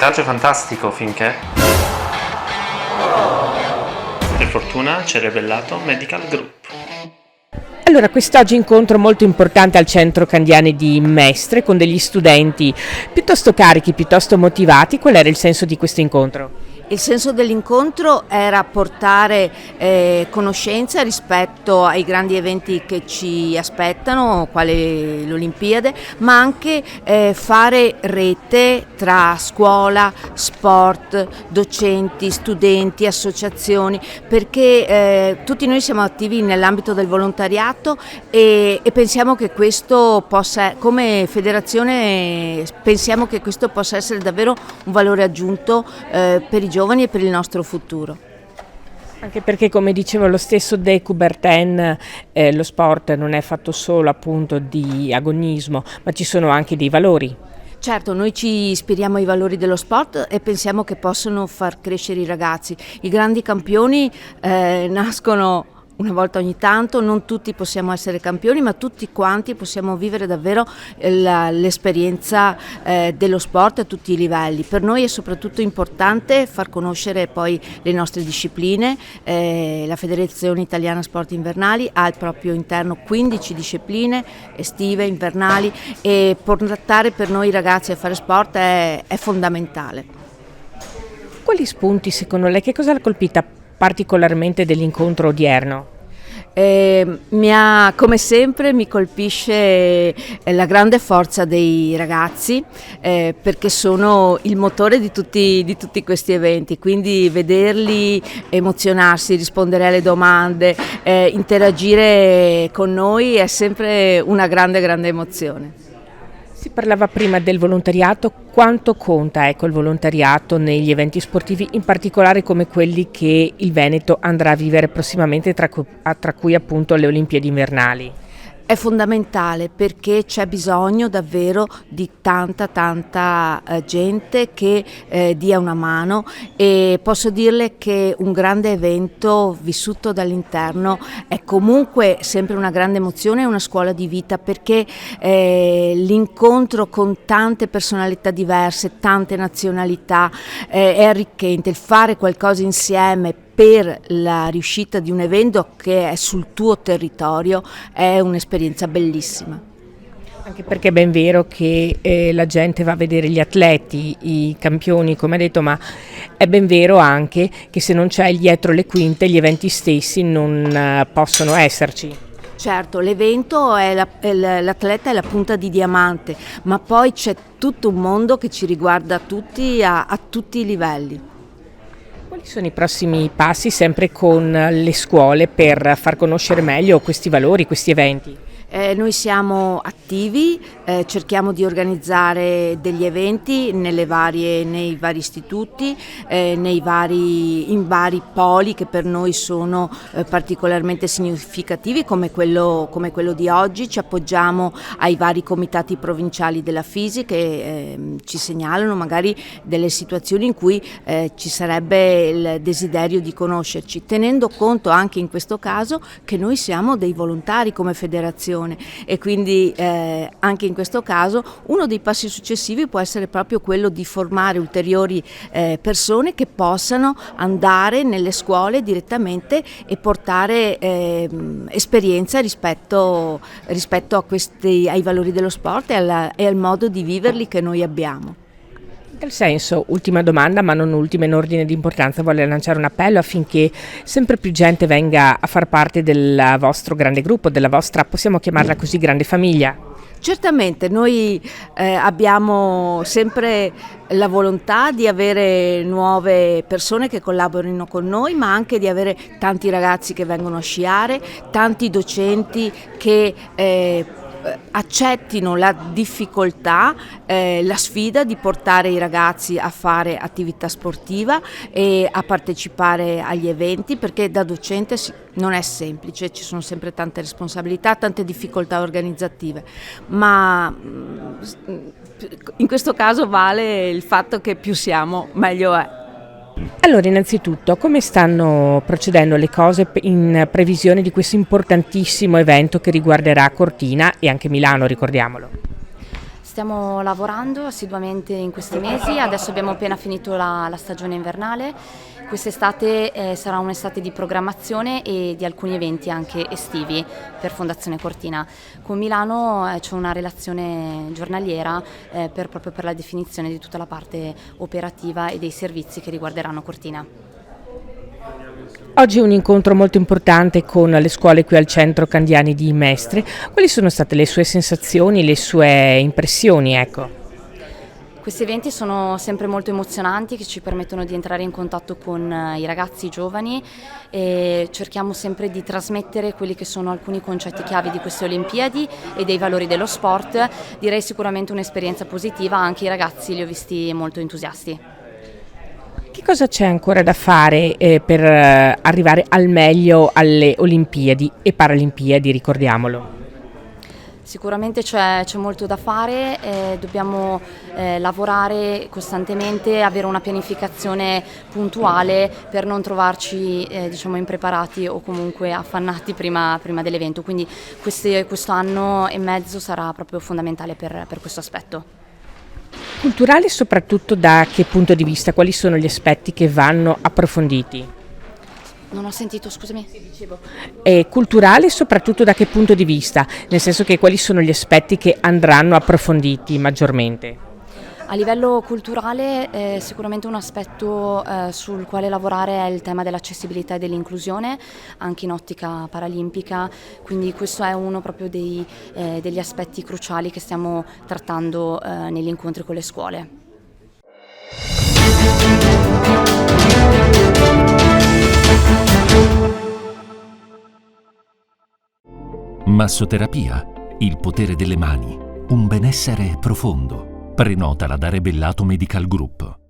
viaggio fantastico finché per fortuna ci ha rivelato Medical Group. Allora, quest'oggi incontro molto importante al Centro Candiani di Mestre con degli studenti piuttosto carichi, piuttosto motivati. Qual era il senso di questo incontro? Il senso dell'incontro era portare conoscenza rispetto ai grandi eventi che ci aspettano, quale l'Olimpiade, ma anche fare rete tra scuola, sport, docenti, studenti, associazioni, perché tutti noi siamo attivi nell'ambito del volontariato e pensiamo che questo possa, come federazione, pensiamo che questo possa essere davvero un valore aggiunto per i giovani e per il nostro futuro. Anche perché, come diceva lo stesso De Coubertin, lo sport non è fatto solo appunto di agonismo, ma ci sono anche dei valori. Certo, noi ci ispiriamo ai valori dello sport e pensiamo che possono far crescere i ragazzi. I grandi campioni nascono una volta ogni tanto, non tutti possiamo essere campioni, ma tutti quanti possiamo vivere davvero l'esperienza dello sport a tutti i livelli. Per noi è soprattutto importante far conoscere poi le nostre discipline. La Federazione Italiana Sport Invernali ha al proprio interno 15 discipline estive, invernali, e portare per noi ragazzi a fare sport è fondamentale. Quali spunti secondo lei, che cosa l'ha colpita particolarmente dell'incontro odierno? Come sempre mi colpisce la grande forza dei ragazzi, perché sono il motore di tutti questi eventi, quindi vederli emozionarsi, rispondere alle domande, interagire con noi è sempre una grande emozione. Si parlava prima del volontariato, quanto conta il volontariato negli eventi sportivi, in particolare come quelli che il Veneto andrà a vivere prossimamente, tra cui appunto le Olimpiadi invernali? È fondamentale perché c'è bisogno davvero di tanta gente che dia una mano, e posso dirle che un grande evento vissuto dall'interno è comunque sempre una grande emozione e una scuola di vita, perché l'incontro con tante personalità diverse, tante nazionalità è arricchente. Il fare qualcosa insieme per la riuscita di un evento che è sul tuo territorio è un'esperienza bellissima. Anche perché è ben vero che la gente va a vedere gli atleti, i campioni, come ha detto, ma è ben vero anche che se non c'è dietro le quinte gli eventi stessi non possono esserci. Certo, l'evento l'atleta è la punta di diamante, ma poi c'è tutto un mondo che ci riguarda tutti a tutti i livelli. Quali sono i prossimi passi sempre con le scuole per far conoscere meglio questi valori, questi eventi? Noi siamo attivi, cerchiamo di organizzare degli eventi nei vari istituti, in vari poli che per noi sono particolarmente significativi, come quello di oggi. Ci appoggiamo ai vari comitati provinciali della FISI che ci segnalano magari delle situazioni in cui ci sarebbe il desiderio di conoscerci, tenendo conto anche in questo caso che noi siamo dei volontari come federazione. E quindi anche in questo caso uno dei passi successivi può essere proprio quello di formare ulteriori persone che possano andare nelle scuole direttamente e portare esperienza rispetto ai valori dello sport e al modo di viverli che noi abbiamo. In tal senso, ultima domanda, ma non ultima in ordine di importanza, voglio lanciare un appello affinché sempre più gente venga a far parte del vostro grande gruppo, della vostra, possiamo chiamarla così, grande famiglia. Certamente, noi abbiamo sempre la volontà di avere nuove persone che collaborino con noi, ma anche di avere tanti ragazzi che vengono a sciare, tanti docenti che accettino la difficoltà, la sfida di portare i ragazzi a fare attività sportiva e a partecipare agli eventi, perché da docente non è semplice, ci sono sempre tante responsabilità, tante difficoltà organizzative, ma in questo caso vale il fatto che più siamo meglio è. Allora, innanzitutto, come stanno procedendo le cose in previsione di questo importantissimo evento che riguarderà Cortina e anche Milano, ricordiamolo? Stiamo lavorando assiduamente in questi mesi, adesso abbiamo appena finito la stagione invernale. Quest'estate sarà un'estate di programmazione e di alcuni eventi anche estivi per Fondazione Cortina. Con Milano c'è una relazione giornaliera proprio per la definizione di tutta la parte operativa e dei servizi che riguarderanno Cortina. Oggi è un incontro molto importante con le scuole qui al centro Candiani di Mestre. Quali sono state le sue sensazioni, le sue impressioni? Ecco. Questi eventi sono sempre molto emozionanti, che ci permettono di entrare in contatto con i ragazzi giovani e cerchiamo sempre di trasmettere quelli che sono alcuni concetti chiave di queste Olimpiadi e dei valori dello sport. Direi sicuramente un'esperienza positiva, anche i ragazzi li ho visti molto entusiasti. Che cosa c'è ancora da fare per arrivare al meglio alle Olimpiadi e Paralimpiadi, ricordiamolo? Sicuramente c'è molto da fare, dobbiamo lavorare costantemente, avere una pianificazione puntuale per non trovarci impreparati o comunque affannati prima dell'evento, quindi questo anno e mezzo sarà proprio fondamentale per questo aspetto. Culturale soprattutto da che punto di vista? Quali sono gli aspetti che vanno approfonditi? Non ho sentito, scusami. Culturale soprattutto da che punto di vista? Nel senso che quali sono gli aspetti che andranno approfonditi maggiormente? A livello culturale sicuramente un aspetto sul quale lavorare è il tema dell'accessibilità e dell'inclusione, anche in ottica paralimpica, quindi questo è uno proprio degli aspetti cruciali che stiamo trattando negli incontri con le scuole. Massoterapia, il potere delle mani, un benessere profondo. Prenotala da Rebellato Medical Group.